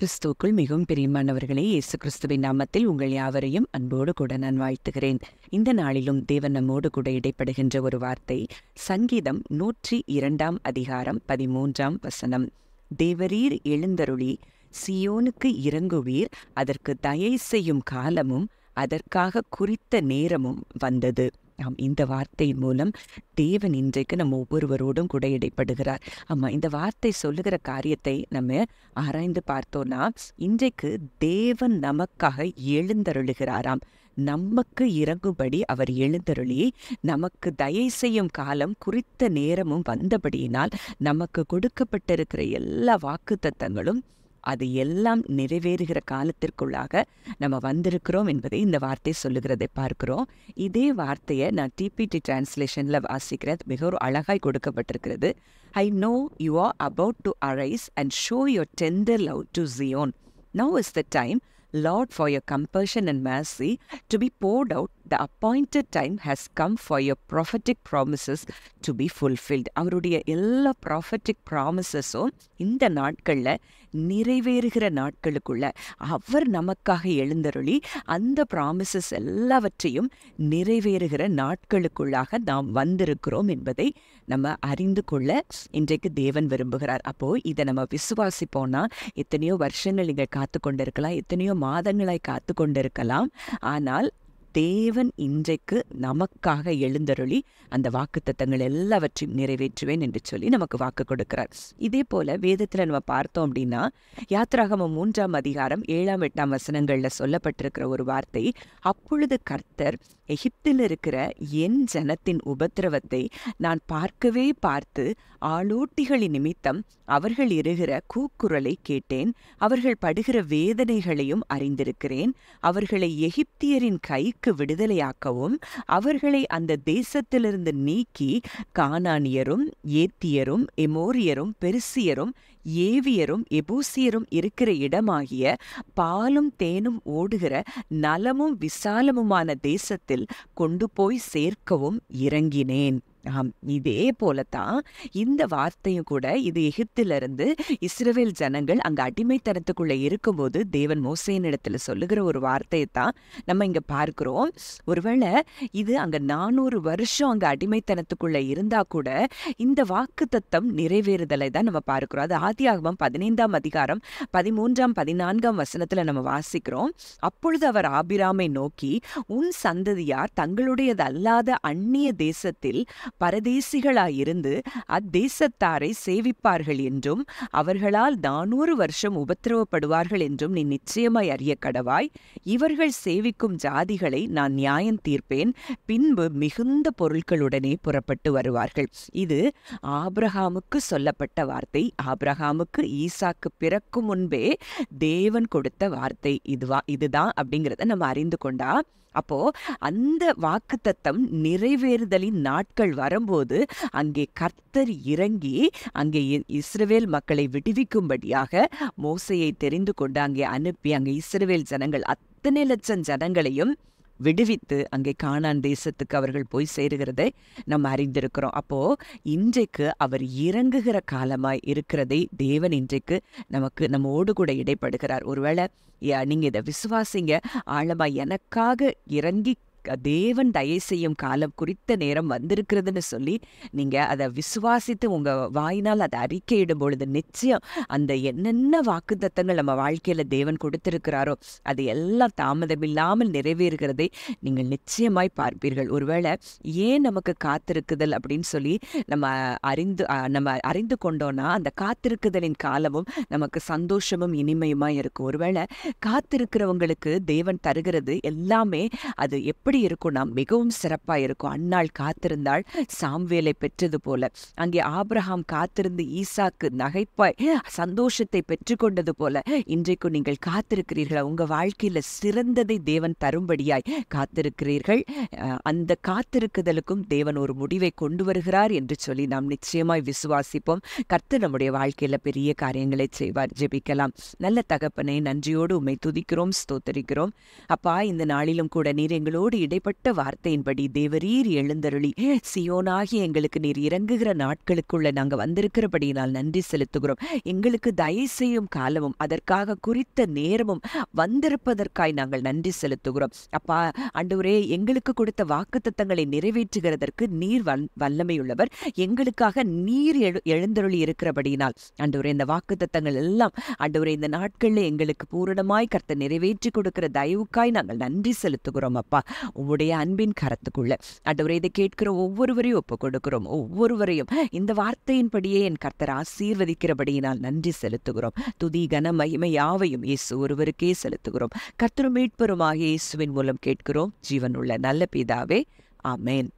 கிறிஸ்துவுக்குள் மிகவும் பிரியமானவர்களே, இயேசு கிறிஸ்துவின் நாமத்தில் உங்கள் யாவரையும் அன்போடு கூட நான் வாழ்த்துகிறேன். இந்த நாளிலும் தேவன் நம்மோடு கூட இடைப்படுகின்ற ஒரு வார்த்தை, சங்கீதம் 102 அதிகாரம் 13 வசனம். தேவரீர் எழுந்தருளி சியோனுக்கு இறங்குவீர், அதற்கு தயை செய்யும் காலமும் அதற்காக குறித்த நேரமும் வந்தது. இந்த வார்த்தை மூலம் தேவன் இன்றைக்கு நம்ம ஒவ்வொருவரோடும் கூட இடைப்படுகிறார். இந்த வார்த்தை சொல்லுகிற காரியத்தை நம்ம ஆராய்ந்து பார்த்தோம்னா, இன்றைக்கு தேவன் நமக்காக எழுந்தருளுகிறாராம். நமக்கு இறங்கும்படி அவர் எழுந்தருளி நமக்கு தயை செய்யும் காலம் குறித்த நேரமும் வந்தபடியினால் நமக்கு கொடுக்கப்பட்டிருக்கிற எல்லா வாக்குத்தத்தங்களும் அது எல்லாம் நிறைவேறுகிற காலத்திற்குள்ளாக நம்ம வந்திருக்கிறோம் என்பதை இந்த வார்த்தை சொல்லுகிறதை பார்க்கிறோம். இதே வார்த்தையை நான் டிபிடி டிரான்ஸ்லேஷனில் வாசிக்கிறது மிக ஒரு அழகாய் கொடுக்கப்பட்டிருக்கிறது. I know you are about to arise and show your tender love to Zion. Now is the time, Lord, for your compassion and mercy to be poured out. The appointed time has come for your prophetic promises to be fulfilled. அவருடைய எல்லா prophetic promises-உம் இந்த நாட்களில் நிறைவேறுகிற நாட்களுக்குள்ள அவர் நமக்காக எழுந்தருளி அந்த promises எல்லாவற்றையும் நிறைவேறுகிற நாட்களுக்குள்ளாக நாம் வந்திருக்கிறோம் என்பதை நம்ம அறிந்து கொள்ள இன்றைக்கு தேவன் விரும்புகிறார். இதை நம்ம விசுவாசிப்போம்னா எத்தனையோ வருஷங்கள் நீங்கள் காத்து கொண்டிருக்கலாம், எத்தனையோ மாதங்களாய் காத்து கொண்டிருக்கலாம். ஆனால் தேவன் இன்றைக்கு நமக்காக எழுந்தருளி அந்த வாக்குத்தத்தங்கள் எல்லாவற்றையும் நிறைவேற்றுவேன் என்று சொல்லி நமக்கு வாக்கு கொடுக்கிறார். இதே போல வேதத்தில் நம்ம பார்த்தோம் அப்படின்னா, யாத்திராகமம் 3 அதிகாரம் 7, 8 வசனங்களில் சொல்லப்பட்டிருக்கிற ஒரு வார்த்தை, அப்பொழுது கர்த்தர் எகிப்தில் இருக்கிற என் ஜனத்தின் உபத்திரவத்தை நான் பார்க்கவே பார்த்து ஆளோட்டிகளின் நிமித்தம் அவர்கள் இறுகிற கூக்குரலை கேட்டேன். அவர்கள் படுகிற வேதனைகளையும் அறிந்திருக்கிறேன். அவர்களை எகிப்தியரின் கைக்கு விடுதலையாக்கவும் அவர்களை அந்த தேசத்திலிருந்து நீக்கி கானானியரும் ஏத்தியரும் எமோரியரும் பெருசியரும் ஏவியரும் எபூசியரும் இருக்கிற இடமாகிய பாலும் தேனும் ஓடுகிற நலமும் விசாலமுமான தேசத்தில் கொண்டு போய் சேர்க்கவும் இறங்கினேன். இதே போலத்தான் இந்த வார்த்தையும் கூட, இது எகிப்திலிருந்து இஸ்ரவேல் ஜனங்கள் அங்க அடிமைத்தனத்துக்குள்ள இருக்கும்போது தேவன் மோசேயினிடத்துல சொல்லுகிற ஒரு வார்த்தையை தான் நம்ம இங்க பார்க்கிறோம். ஒருவேளை இது அங்க 400 வருஷம் அங்க அடிமைத்தனத்துக்குள்ள இருந்தா கூட இந்த வாக்குத்தத்தம் நிறைவேறுதலை தான் நம்ம பார்க்கிறோம். அது ஆதியாகமம் 15 அதிகாரம் 13, 14 வசனத்துல நம்ம வாசிக்கிறோம். அப்பொழுது அவர் ஆபிராமை நோக்கி, உன் சந்ததியார் தங்களுடையது அல்லாத அந்நிய தேசத்தில் பரதேசிகளாயிருந்து அத்தேசத்தாரை சேவிப்பார்கள் என்றும் அவர்களால் 400 வருஷம் உபத்திரவப்படுவார்கள் என்றும் நீ நிச்சயமாய் அறிய கடவாய். இவர்கள் சேவிக்கும் ஜாதிகளை நான் நியாயம் தீர்ப்பேன், பின்பு மிகுந்த பொருட்களுடனே புறப்பட்டு வருவார்கள். இது ஆபிரகாமுக்கு சொல்லப்பட்ட வார்த்தை. ஆபிரகாமுக்கு ஈசாக்கு பிறக்கும் முன்பே தேவன் கொடுத்த வார்த்தை இதுதான் அப்படிங்கிறத நம்ம அறிந்து கொண்டா, அந்த வாக்குத்தத்தம் நிறைவேறுதலின் நாட்கள் வரும்போது அங்கே கர்த்தர் இறங்கி அங்கே இஸ்ரவேல் மக்களை விடுவிக்கும்படியாக மோசேயை தெரிந்து கொண்டு அங்கே அனுப்பி அங்கே இஸ்ரவேல் ஜனங்கள் அத்தனை லட்சம் ஜனங்களையும் விடுவித்து அங்கே கானான் தேசத்துக்கு அவர்கள் போய் சேருகிறதை நம்ம அறிந்திருக்கிறோம். இன்றைக்கு அவர் இறங்குகிற காலமாய் இருக்கிறதை தேவன் இன்றைக்கு நம்மோடு கூட இடைப்படுகிறார். ஒருவேளை நீங்க இதை விசுவாசிங்க, ஆழமா எனக்காக இறங்கி தேவன் தயை செய்யும் காலம் குறித்த நேரம் வந்திருக்கிறதுன்னு சொல்லி நீங்க அதை விசுவாசித்து உங்க வாயினால் அதை அறிக்கையிடும் பொழுது நிச்சயம் அந்த என்னென்ன வாக்குத்தத்தங்கள் நம்ம வாழ்க்கையில தேவன் கொடுத்திருக்கிறாரோ அது எல்லாம் தாமதமில்லாமல் நிறைவேறுகிறதை நீங்கள் நிச்சயமாய் பார்ப்பீர்கள். ஒருவேளை ஏன் நமக்கு காத்திருக்குதல் அப்படின்னு சொல்லி நம்ம அறிந்து கொண்டோம்னா, அந்த காத்திருக்குதலின் காலமும் நமக்கு சந்தோஷமும் இனிமையுமாய் இருக்கும். ஒருவேளை காத்திருக்கிறவங்களுக்கு தேவன் தருகிறது எல்லாமே அது எப்படி இருக்கும்னா மிகவும் சிறப்பா இருக்கும். அன்னாள் காத்திருந்தாள், சாம்வேலை பெற்றது போல. அங்கே ஆபிரகாம் காத்திருந்து ஈசாக்கு நகைப்பாய் சந்தோஷத்தை பெற்றுக்கொண்டது போல இன்றைக்கு நீங்கள் காத்திருக்கிறீர்கள். உங்க வாழ்க்கையில சிறந்ததை தேவன் தரும்படியாய் காத்திருக்கிறீர்கள். அந்த காத்திருக்குதலுக்கும் தேவன் ஒரு முடிவை கொண்டு வருகிறார் என்று சொல்லி நாம் நிச்சயமாய் விசுவாசிப்போம். கர்த்தர் நம்முடைய வாழ்க்கையில பெரிய காரியங்களை செய்வார். ஜெபிக்கலாம். நல்ல தகப்பனே, நன்றியோடு உம்மை துதிக்கிறோம், ஸ்தோத்தரிக்கிறோம். அப்பா, இந்த நாளிலும் கூட நீர் எங்களோடு இடைப்பட்ட வார்த்தையின்படி தேவரீர் எழுந்தருளி சியோனாகி எங்களுக்கு நீர் இறங்குகிற நாட்களுக்குள்ள நாங்க வந்திருக்கிறபடியினால் நன்றி செலுத்துகிறோம். எங்களுக்கு தயவு செய்யும் காலமும் அதற்காக குறித்த நேரமும் வந்திருப்பதற்காய் நாங்கள் நன்றி செலுத்துகிறோம். அப்பா ஆண்டவரே, எங்களுக்கு கொடுத்த வாக்குத்தத்தங்களை நிறைவேற்றுகிறதற்கு நீர் வல்லமையுள்ளவர். எங்களுக்காக நீர் எழுந்தருளி இருக்கிறபடியினால் ஆண்டவரே, இந்த வாக்குத்தத்தங்கள் எல்லாம் ஆண்டவரே இந்த நாட்கள்ல எங்களுக்கு பூரணமாய் கர்த்தர் நிறைவேற்றி கொடுக்கிற தயவுக்காய் நாங்கள் நன்றி செலுத்துகிறோம். அப்பா, உம்முடைய அன்பின் கரத்துக்குள்ள ஆண்டவரே இதை கேட்கிற ஒவ்வொருவரையும் ஒப்பு கொடுக்கிறோம். ஒவ்வொருவரையும் இந்த வார்த்தையின்படியே என் கர்த்தர் ஆசீர்வதிக்கிறபடியினால் நன்றி செலுத்துகிறோம். துதி கன மகிமை யாவையும் இயேசு ஒருவருக்கே செலுத்துகிறோம். கர்த்தரும் மீட்பருமாகிய இயேசுவின் மூலம் கேட்கிறோம் ஜீவனுள்ள நல்ல பிதாவே, ஆமென்.